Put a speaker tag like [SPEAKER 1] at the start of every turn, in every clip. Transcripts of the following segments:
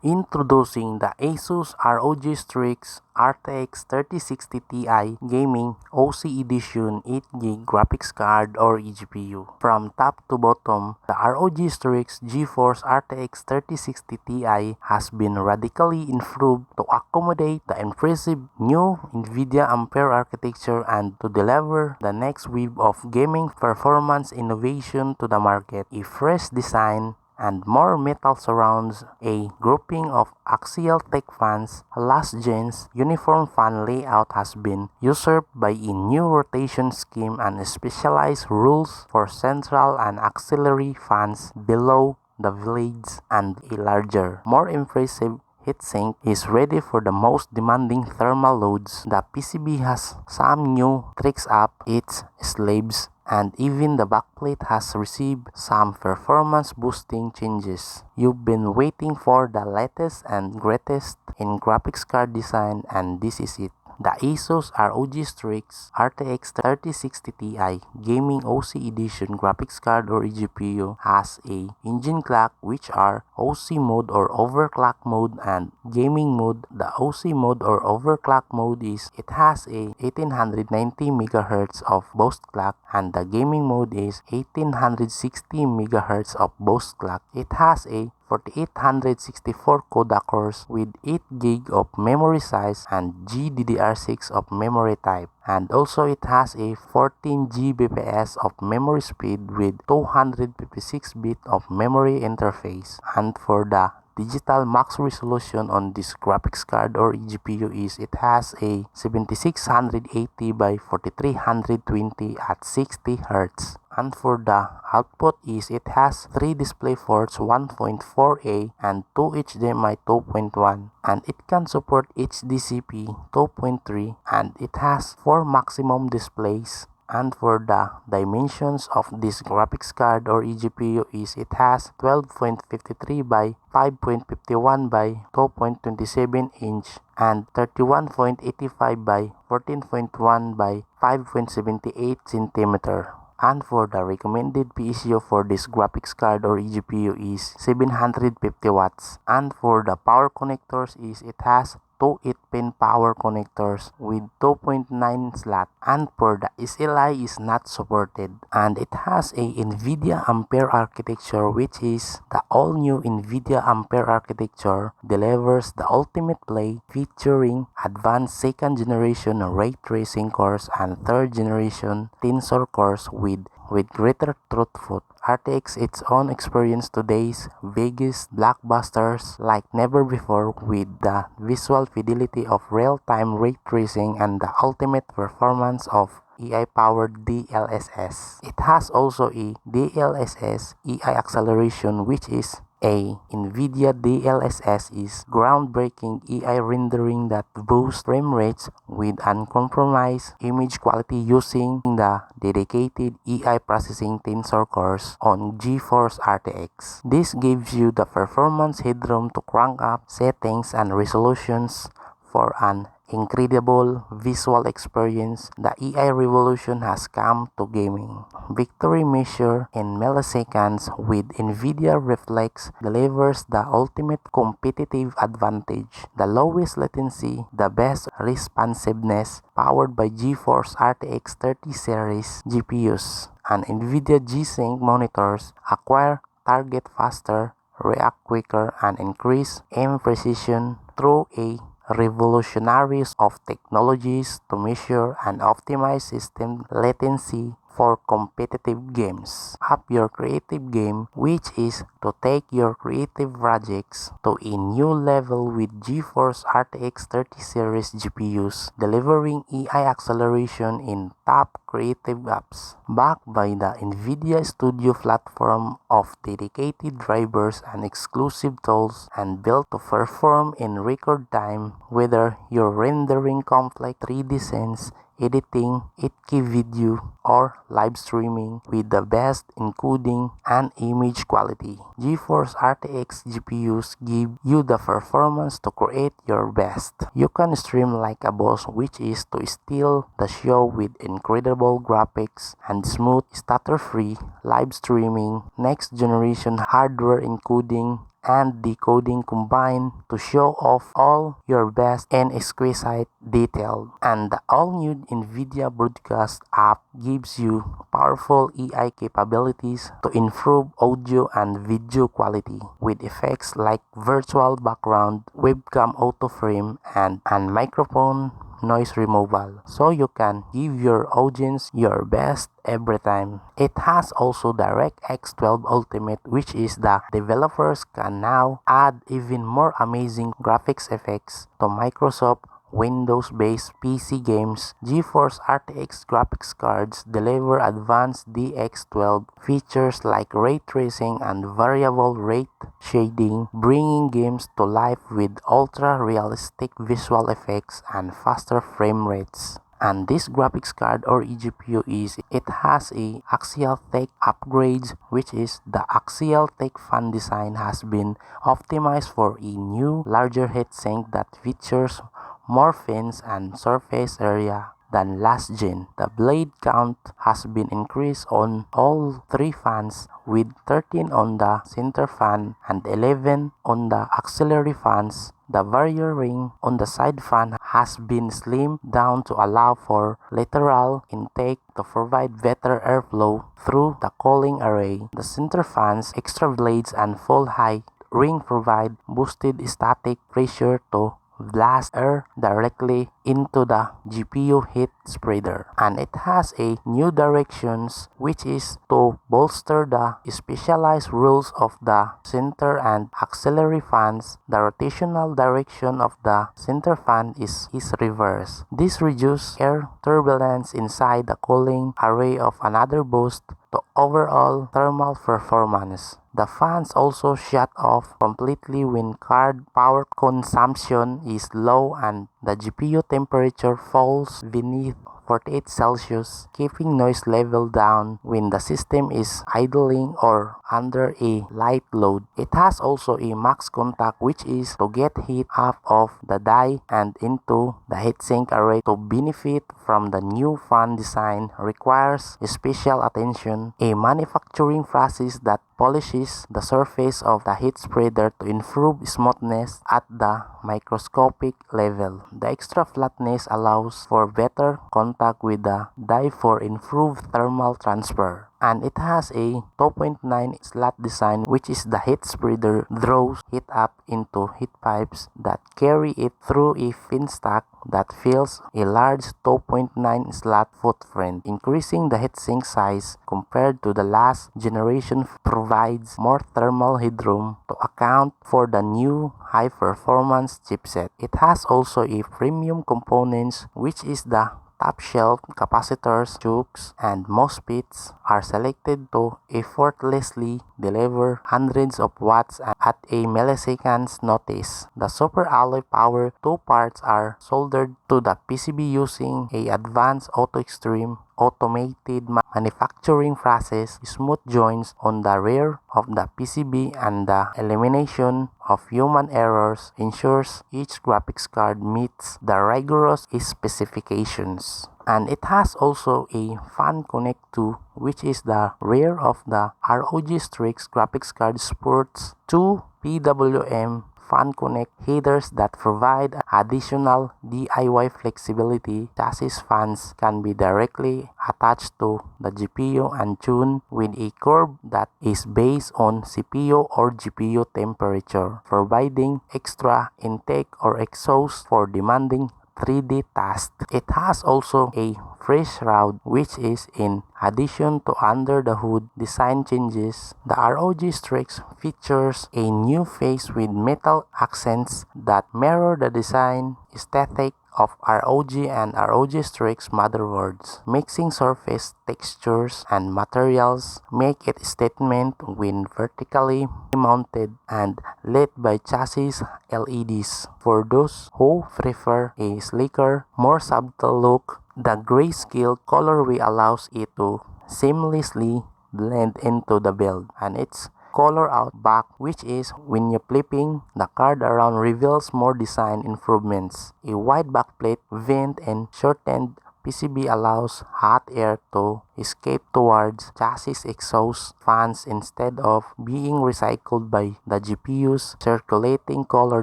[SPEAKER 1] Introducing the ASUS ROG Strix RTX 3060 Ti Gaming OC Edition 8GB graphics card or eGPU. From top to bottom, the ROG Strix GeForce RTX 3060 Ti has been radically improved to accommodate the impressive new NVIDIA Ampere architecture and to deliver the next wave of gaming performance innovation to the market. A fresh design and more metal surrounds a grouping of axial tech fans. Last gen's uniform fan layout has been usurped by a new rotation scheme and specialized rules for central and auxiliary fans below the blades, and a larger, more impressive heatsink is ready for the most demanding thermal loads. The PCB has some new tricks up its sleeves, and even the backplate has received some performance boosting changes. You've been waiting for the latest and greatest in graphics card design, and this is it. The ASUS ROG Strix RTX 3060 Ti Gaming OC Edition graphics card or eGPU has a engine clock, which are OC mode or overclock mode and gaming mode. The OC mode or overclock mode is it has a 1890 MHz of boost clock, and the gaming mode is 1860 MHz of boost clock. It has a 4864 CUDA cores with 8GB of memory size and GDDR6 of memory type, and also it has a 14 Gbps of memory speed with 256 bit of memory interface. And for the digital max resolution on this graphics card or eGPU is it has a 7680 by 4320 at 60 Hz. And for the output is it has 3 DisplayPorts 1.4a and 2 HDMI 2.1, and it can support HDCP 2.3, and it has 4 maximum displays. And for the dimensions of this graphics card or eGPU is it has 12.53 by 5.51 by 2.27 inch and 31.85 by 14.1 by 5.78 centimeter. And for the recommended PSU for this graphics card or eGPU is 750 watts. And for the power connectors is it has 2 8-pin power connectors with 2.9 slot, and for the SLI is not supported. And it has a NVIDIA Ampere architecture, which is the all-new NVIDIA Ampere architecture delivers the ultimate play, featuring advanced second generation ray tracing cores and third generation tensor cores with greater throughput. RTX its own experience today's biggest blockbusters like never before with the visual fidelity of real-time ray tracing and the ultimate performance of AI-powered DLSS. It has also a DLSS AI acceleration, which is a NVIDIA DLSS is groundbreaking AI rendering that boosts frame rates with uncompromised image quality using the dedicated AI processing tensor cores on GeForce RTX. This gives you the performance headroom to crank up settings and resolutions for an incredible visual experience. The AI revolution has come to gaming. Victory measured in milliseconds with NVIDIA Reflex delivers the ultimate competitive advantage. The lowest latency, the best responsiveness, powered by GeForce RTX 30 series GPUs and NVIDIA G-Sync monitors. Acquire target faster, react quicker, and increase aim precision through a revolutionaries of technologies to measure and optimize system latency for competitive games. Up your creative game, which is to take your creative projects to a new level with GeForce RTX 30 series GPUs, delivering AI acceleration in top creative apps. Backed by the NVIDIA Studio platform of dedicated drivers and exclusive tools, and built to perform in record time, whether you're rendering complex 3D scenes, editing 8K video, or live streaming with the best encoding and image quality. GeForce RTX GPUs give you the performance to create your best. You can stream like a boss, which is to steal the show with incredible graphics and smooth stutter-free live streaming, next generation hardware encoding, and decoding combine to show off all your best and exquisite detail. And the all-new NVIDIA Broadcast app gives you powerful AI capabilities to improve audio and video quality with effects like virtual background, webcam autoframe, and microphone noise removal, so you can give your audience your best every time. It has also DirectX 12 Ultimate, which is the developers can now add even more amazing graphics effects to Microsoft Windows-based PC games. GeForce RTX graphics cards deliver advanced DX12 features like ray tracing and variable rate shading, bringing games to life with ultra-realistic visual effects and faster frame rates. And this graphics card or eGPU it has a Axial Tech upgrades, which is the Axial Tech fan design has been optimized for a new larger heatsink that features more fins and surface area than last gen. The blade count has been increased on all three fans, with 13 on the center fan and 11 on the auxiliary fans. The barrier ring on the side fan has been slimmed down to allow for lateral intake to provide better airflow through the cooling array. The center fan's extra blades and full height ring provide boosted static pressure to blast air directly into the GPU heat spreader. And it has a new directions, which is to bolster the specialized rules of the center and auxiliary fans. The rotational direction of the center fan is reverse. This reduces air turbulence inside the cooling array of another boost to overall thermal performance. The fans also shut off completely when card power consumption is low and the GPU temperature falls beneath 48 Celsius, keeping noise level down when the system is idling or under a light load. It has also a max contact, which is to get heat out of the die and into the heatsink array. To benefit from the new fan design requires special attention, a manufacturing process that polishes the surface of the heat spreader to improve smoothness at the microscopic level. The extra flatness allows for better contact with the die for improved thermal transfer. And it has a 2.9 slot design, which is the heat spreader draws heat up into heat pipes that carry it through a fin stack that fills a large 2.9 slot footprint. Increasing the heatsink size compared to the last generation provides more thermal headroom to account for the new high-performance chipset. It has also a premium components, which is the top-shelf capacitors, chokes, and MOSFETs are selected to effortlessly deliver hundreds of watts at a millisecond's notice. The super alloy power two parts are soldered to the PCB using a advanced auto-extreme automated manufacturing process. Smooth joints on the rear of the PCB and the elimination of human errors ensures each graphics card meets the rigorous specifications. And it has also a fan connect too, which is the rear of the ROG Strix graphics card sports two PWM fan connect headers that provide additional DIY flexibility. Chassis fans can be directly attached to the GPU and tuned with a curve that is based on CPU or GPU temperature, providing extra intake or exhaust for demanding 3D tasks. It has also a fresh shroud, which is in addition to under the hood design changes. The ROG Strix features a new face with metal accents that mirror the design aesthetic of ROG and ROG Strix motherboards. Mixing surface textures and materials make it a statement when vertically mounted and lit by chassis LEDs. For those who prefer a sleeker, more subtle look, the G.Skill colorway allows it to seamlessly blend into the build, and its color out back, which is when you're flipping the card around, reveals more design improvements. A wide backplate, vent, and shortened PCB allows hot air to escape towards chassis exhaust fans instead of being recycled by the GPU's circulating color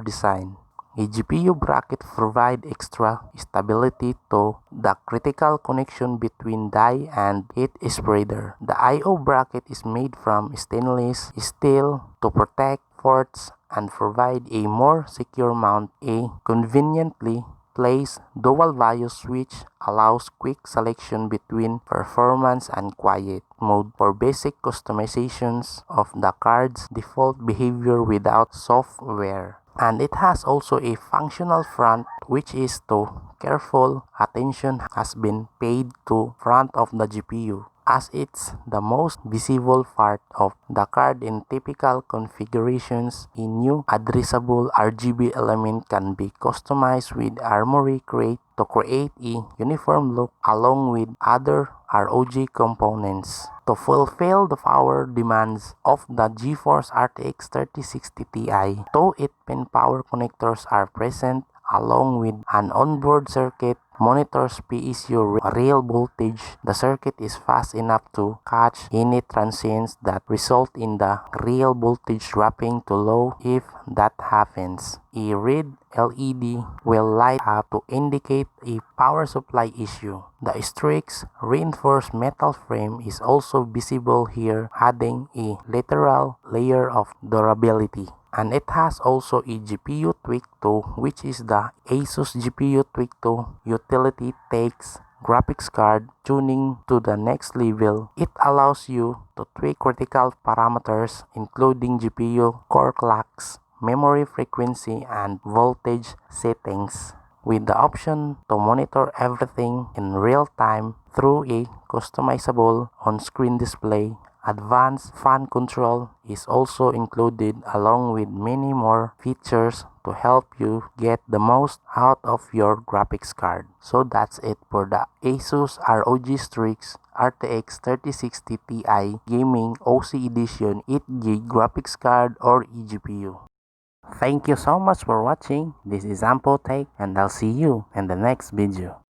[SPEAKER 1] design. A GPU bracket provides extra stability to the critical connection between die and its spreader. The I/O bracket is made from stainless steel to protect ports and provide a more secure mount. A conveniently placed dual value switch allows quick selection between performance and quiet mode for basic customizations of the card's default behavior without software. And it has also a functional front, which is to careful attention has been paid to front of the GPU, as it's the most visible part of the card in typical configurations. A new addressable RGB element can be customized with Armory Crate to create a uniform look along with other ROG components. To fulfill the power demands of the GeForce RTX 3060 Ti, 2 8-pin power connectors are present along with an onboard circuit monitors PSU real voltage. The circuit is fast enough to catch any transients that result in the real voltage dropping to low. If that happens, a red LED will light up to indicate a power supply issue. The Strix reinforced metal frame is also visible here, adding a lateral layer of durability. And it has also a GPU Tweak 2, which is the ASUS GPU Tweak 2 utility takes graphics card tuning to the next level. It allows you to tweak critical parameters including GPU core clocks, memory frequency, and voltage settings, with the option to monitor everything in real time through a customizable on-screen display. Advanced fan control is also included along with many more features to help you get the most out of your graphics card. So that's it for the ASUS ROG Strix RTX 3060 Ti Gaming OC Edition 8GB graphics card or eGPU. Thank you so much for watching. This is AMPo Tech, and I'll see you in the next video.